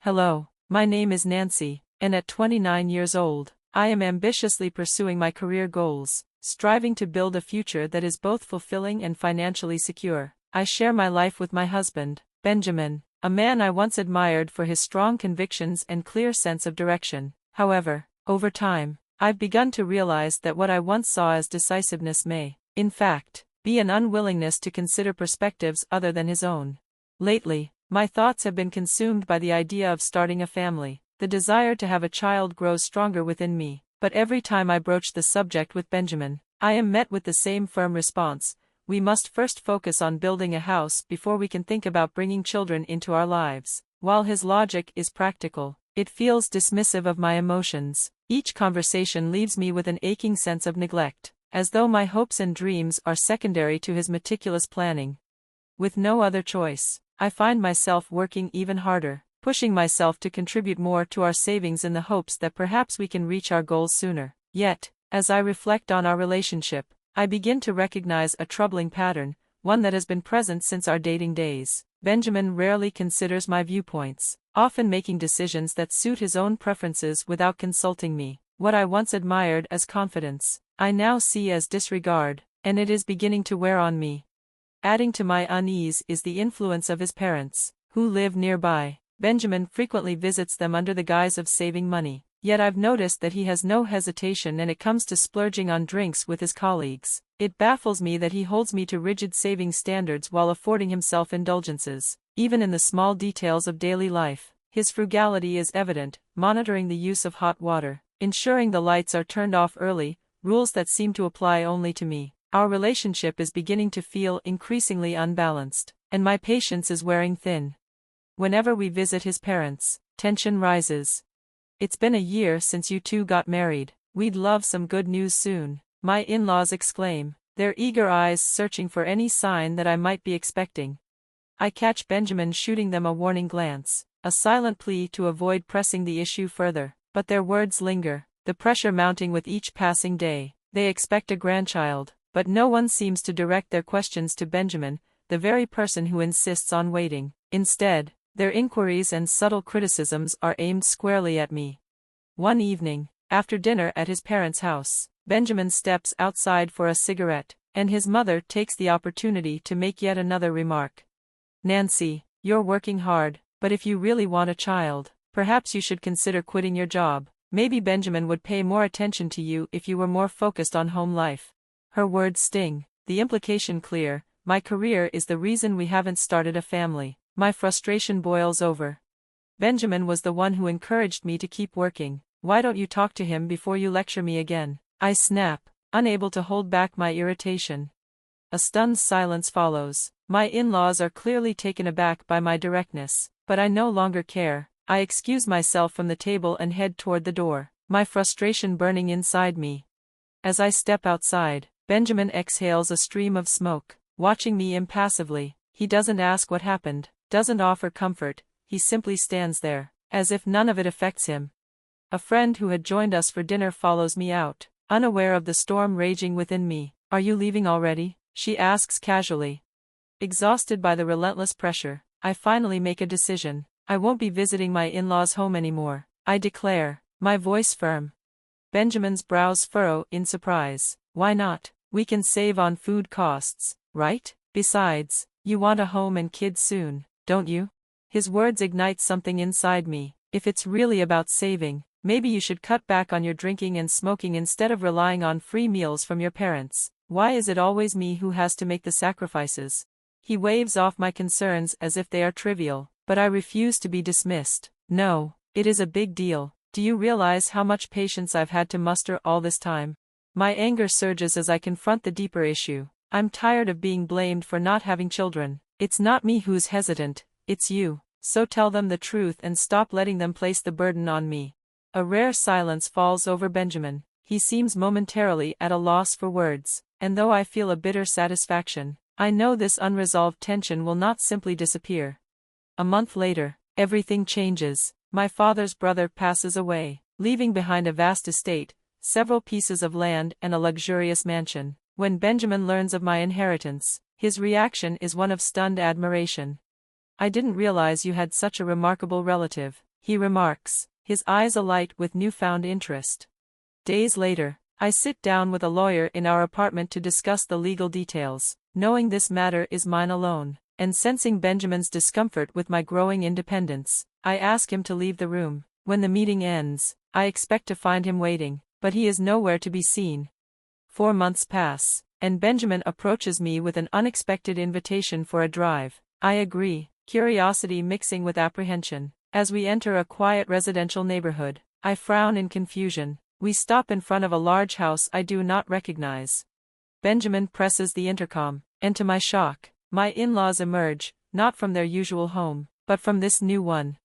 Hello, my name is Nancy, and at 29 years old, I am ambitiously pursuing my career goals, striving to build a future that is both fulfilling and financially secure. I share my life with my husband, Benjamin, a man I once admired for his strong convictions and clear sense of direction. However, over time, I've begun to realize that what I once saw as decisiveness may, in fact, be an unwillingness to consider perspectives other than his own. Lately, my thoughts have been consumed by the idea of starting a family. The desire to have a child grows stronger within me, but every time I broach the subject with Benjamin, I am met with the same firm response: we must first focus on building a house before we can think about bringing children into our lives. While his logic is practical, it feels dismissive of my emotions. Each conversation leaves me with an aching sense of neglect, as though my hopes and dreams are secondary to his meticulous planning. With no other choice, I find myself working even harder, pushing myself to contribute more to our savings in the hopes that perhaps we can reach our goals sooner. Yet, as I reflect on our relationship, I begin to recognize a troubling pattern, one that has been present since our dating days. Benjamin rarely considers my viewpoints, often making decisions that suit his own preferences without consulting me. What I once admired as confidence, I now see as disregard, and it is beginning to wear on me. Adding to my unease is the influence of his parents, who live nearby. Benjamin frequently visits them under the guise of saving money, yet I've noticed that he has no hesitation when it comes to splurging on drinks with his colleagues. It baffles me that he holds me to rigid saving standards while affording himself indulgences. Even in the small details of daily life, his frugality is evident, monitoring the use of hot water, ensuring the lights are turned off early, rules that seem to apply only to me. Our relationship is beginning to feel increasingly unbalanced, and my patience is wearing thin. Whenever we visit his parents, tension rises. "It's been a year since you two got married. We'd love some good news soon," my in-laws exclaim, their eager eyes searching for any sign that I might be expecting. I catch Benjamin shooting them a warning glance, a silent plea to avoid pressing the issue further, but their words linger, the pressure mounting with each passing day. They expect a grandchild, but no one seems to direct their questions to Benjamin, the very person who insists on waiting. Instead, their inquiries and subtle criticisms are aimed squarely at me. One evening, after dinner at his parents' house, Benjamin steps outside for a cigarette, and his mother takes the opportunity to make yet another remark. "Nancy, you're working hard, but if you really want a child, perhaps you should consider quitting your job. Maybe Benjamin would pay more attention to you if you were more focused on home life." Her words sting, the implication clear: my career is the reason we haven't started a family. My frustration boils over. Benjamin was the one who encouraged me to keep working. Why don't you talk to him before you lecture me again? I snap, unable to hold back my irritation. A stunned silence follows. My in-laws are clearly taken aback by my directness, but I no longer care. I excuse myself from the table and head toward the door, my frustration burning inside me. As I step outside, Benjamin exhales a stream of smoke, watching me impassively. He doesn't ask what happened, doesn't offer comfort, he simply stands there, as if none of it affects him. A friend who had joined us for dinner follows me out, unaware of the storm raging within me. "Are you leaving already?" she asks casually. Exhausted by the relentless pressure, I finally make a decision. I won't be visiting my in-laws' home anymore, I declare, my voice firm. Benjamin's brows furrow in surprise. "Why not? We can save on food costs, right? Besides, you want a home and kids soon, don't you?" His words ignite something inside me. If it's really about saving, maybe you should cut back on your drinking and smoking instead of relying on free meals from your parents. Why is it always me who has to make the sacrifices? He waves off my concerns as if they are trivial, but I refuse to be dismissed. "No, it is a big deal. Do you realize how much patience I've had to muster all this time?" My anger surges as I confront the deeper issue. I'm tired of being blamed for not having children. It's not me who's hesitant, it's you. So tell them the truth and stop letting them place the burden on me. A rare silence falls over Benjamin. He seems momentarily at a loss for words, and though I feel a bitter satisfaction, I know this unresolved tension will not simply disappear. A month later, everything changes. My father's brother passes away, leaving behind a vast estate, several pieces of land and a luxurious mansion. When Benjamin learns of my inheritance, his reaction is one of stunned admiration. "I didn't realize you had such a remarkable relative," he remarks, his eyes alight with newfound interest. Days later, I sit down with a lawyer in our apartment to discuss the legal details, knowing this matter is mine alone, and sensing Benjamin's discomfort with my growing independence. I ask him to leave the room. When the meeting ends, I expect to find him waiting, but he is nowhere to be seen. 4 months pass, and Benjamin approaches me with an unexpected invitation for a drive. I agree, curiosity mixing with apprehension. As we enter a quiet residential neighborhood, I frown in confusion. We stop in front of a large house I do not recognize. Benjamin presses the intercom, and to my shock, my in-laws emerge, not from their usual home, but from this new one.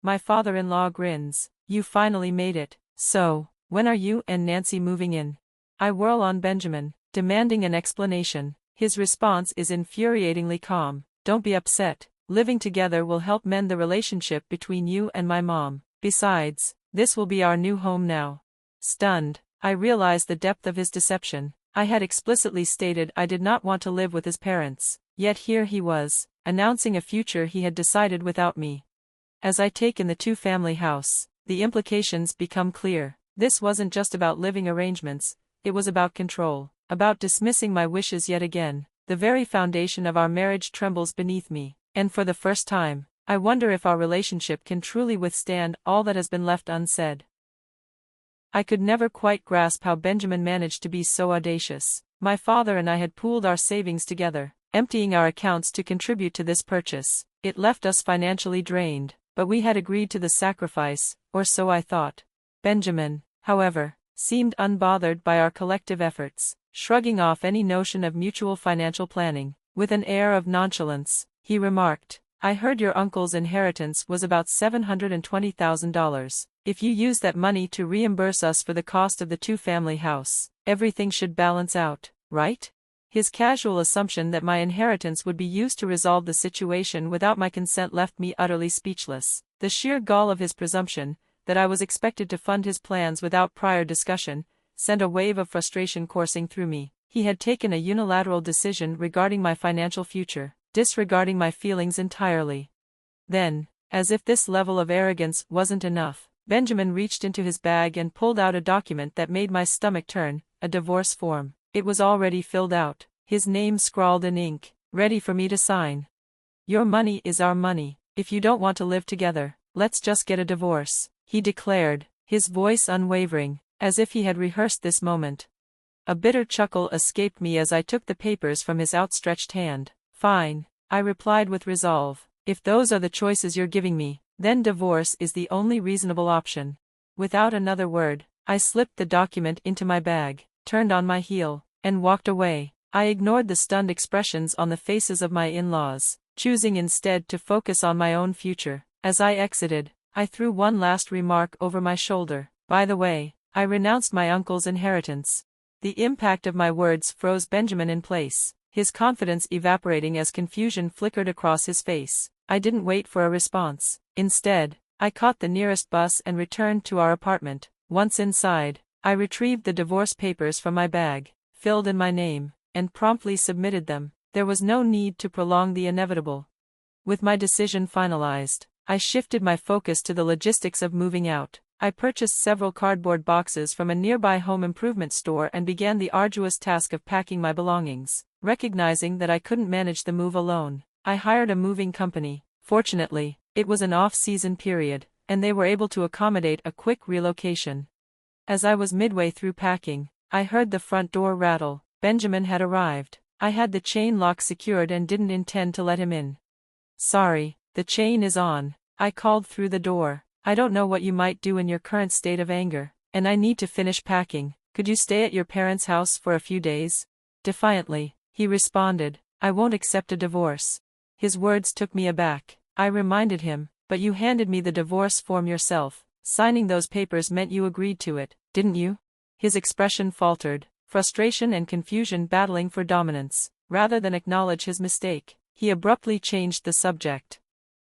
My father-in-law grins. You finally made it. So, when are you and Nancy moving in? I whirl on Benjamin, demanding an explanation. His response is infuriatingly calm. Don't be upset. Living together will help mend the relationship between you and my mom. Besides, this will be our new home now. Stunned, I realize the depth of his deception. I had explicitly stated I did not want to live with his parents, yet here he was, announcing a future he had decided without me. As I take in the two-family house, the implications become clear. This wasn't just about living arrangements, it was about control, about dismissing my wishes yet again. The very foundation of our marriage trembles beneath me, and for the first time, I wonder if our relationship can truly withstand all that has been left unsaid. I could never quite grasp how Benjamin managed to be so audacious. My father and I had pooled our savings together, emptying our accounts to contribute to this purchase. It left us financially drained, but we had agreed to the sacrifice, or so I thought. Benjamin, however, seemed unbothered by our collective efforts, shrugging off any notion of mutual financial planning. With an air of nonchalance, he remarked, I heard your uncle's inheritance was about $720,000. If you use that money to reimburse us for the cost of the two-family house, everything should balance out, right? His casual assumption that my inheritance would be used to resolve the situation without my consent left me utterly speechless. The sheer gall of his presumption, that I was expected to fund his plans without prior discussion, sent a wave of frustration coursing through me. He had taken a unilateral decision regarding my financial future, disregarding my feelings entirely. Then, as if this level of arrogance wasn't enough, Benjamin reached into his bag and pulled out a document that made my stomach turn, a divorce form. It was already filled out, his name scrawled in ink, ready for me to sign. Your money is our money. If you don't want to live together, let's just get a divorce, he declared, his voice unwavering, as if he had rehearsed this moment. A bitter chuckle escaped me as I took the papers from his outstretched hand. Fine, I replied with resolve. If those are the choices you're giving me, then divorce is the only reasonable option. Without another word, I slipped the document into my bag, turned on my heel, and walked away. I ignored the stunned expressions on the faces of my in-laws, choosing instead to focus on my own future. As I exited, I threw one last remark over my shoulder. By the way, I renounced my uncle's inheritance. The impact of my words froze Benjamin in place, his confidence evaporating as confusion flickered across his face. I didn't wait for a response. Instead, I caught the nearest bus and returned to our apartment. Once inside, I retrieved the divorce papers from my bag, filled in my name, and promptly submitted them. There was no need to prolong the inevitable. With my decision finalized, I shifted my focus to the logistics of moving out. I purchased several cardboard boxes from a nearby home improvement store and began the arduous task of packing my belongings. Recognizing that I couldn't manage the move alone, I hired a moving company. Fortunately, it was an off-season period, and they were able to accommodate a quick relocation. As I was midway through packing, I heard the front door rattle. Benjamin had arrived. I had the chain lock secured and didn't intend to let him in. Sorry, the chain is on, I called through the door. I don't know what you might do in your current state of anger, and I need to finish packing. Could you stay at your parents' house for a few days? Defiantly, he responded, I won't accept a divorce. His words took me aback. I reminded him, but you handed me the divorce form yourself. Signing those papers meant you agreed to it, didn't you? His expression faltered, frustration and confusion battling for dominance. Rather than acknowledge his mistake, he abruptly changed the subject.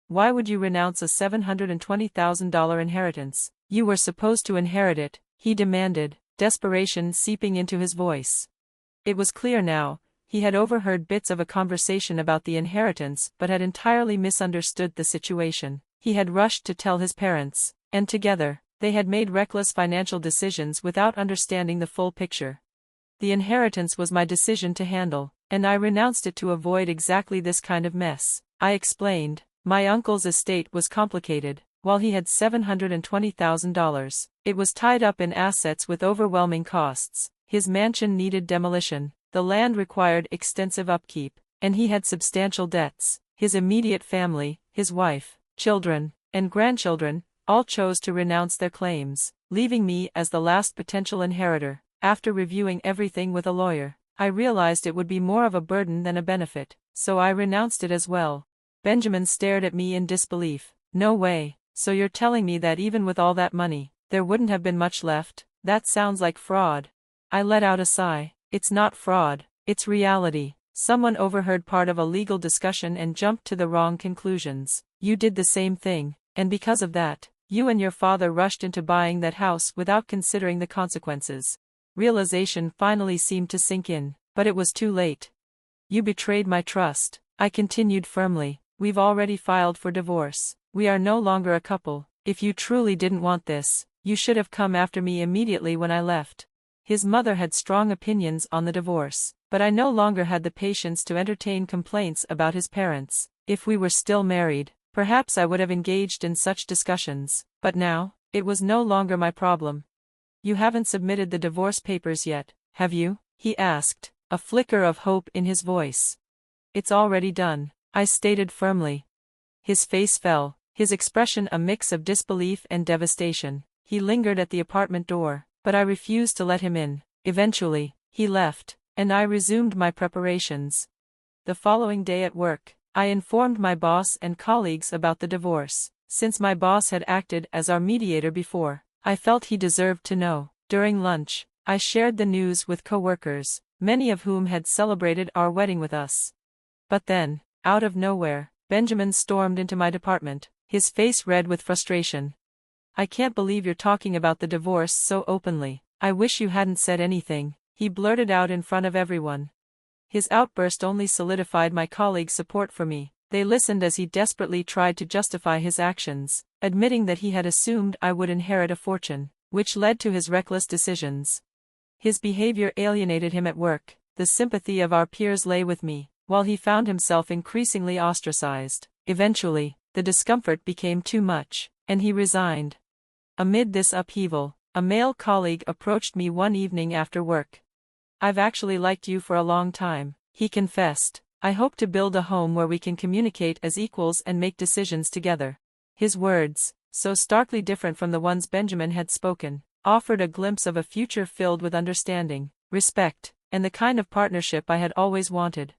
Why would you renounce a $720,000 inheritance? You were supposed to inherit it, he demanded, desperation seeping into his voice. It was clear now, he had overheard bits of a conversation about the inheritance but had entirely misunderstood the situation. He had rushed to tell his parents, and together, they had made reckless financial decisions without understanding the full picture. The inheritance was my decision to handle, and I renounced it to avoid exactly this kind of mess. I explained, my uncle's estate was complicated. While he had $720,000, it was tied up in assets with overwhelming costs. His mansion needed demolition, the land required extensive upkeep, and he had substantial debts. His immediate family, his wife, children, and grandchildren, all chose to renounce their claims, leaving me as the last potential inheritor. After reviewing everything with a lawyer, I realized it would be more of a burden than a benefit, so I renounced it as well. Benjamin stared at me in disbelief. No way, so you're telling me that even with all that money, there wouldn't have been much left? That sounds like fraud. I let out a sigh. It's not fraud, it's reality. Someone overheard part of a legal discussion and jumped to the wrong conclusions. You did the same thing, and because of that, you and your father rushed into buying that house without considering the consequences. Realization finally seemed to sink in, but it was too late. You betrayed my trust, I continued firmly. We've already filed for divorce. We are no longer a couple. If you truly didn't want this, you should have come after me immediately when I left. His mother had strong opinions on the divorce, but I no longer had the patience to entertain complaints about his parents. If we were still married, perhaps I would have engaged in such discussions, but now, it was no longer my problem. You haven't submitted the divorce papers yet, have you? He asked, a flicker of hope in his voice. It's already done, I stated firmly. His face fell, his expression a mix of disbelief and devastation. He lingered at the apartment door, but I refused to let him in. Eventually, he left, and I resumed my preparations. The following day at work, I informed my boss and colleagues about the divorce. Since my boss had acted as our mediator before, I felt he deserved to know. During lunch, I shared the news with coworkers, many of whom had celebrated our wedding with us. But then, out of nowhere, Benjamin stormed into my department, his face red with frustration. I can't believe you're talking about the divorce so openly. I wish you hadn't said anything, he blurted out in front of everyone. His outburst only solidified my colleagues' support for me. They listened as he desperately tried to justify his actions, admitting that he had assumed I would inherit a fortune, which led to his reckless decisions. His behavior alienated him at work. The sympathy of our peers lay with me, while he found himself increasingly ostracized. Eventually, the discomfort became too much, and he resigned. Amid this upheaval, a male colleague approached me one evening after work. I've actually liked you for a long time, he confessed. I hope to build a home where we can communicate as equals and make decisions together. His words, so starkly different from the ones Benjamin had spoken, offered a glimpse of a future filled with understanding, respect, and the kind of partnership I had always wanted.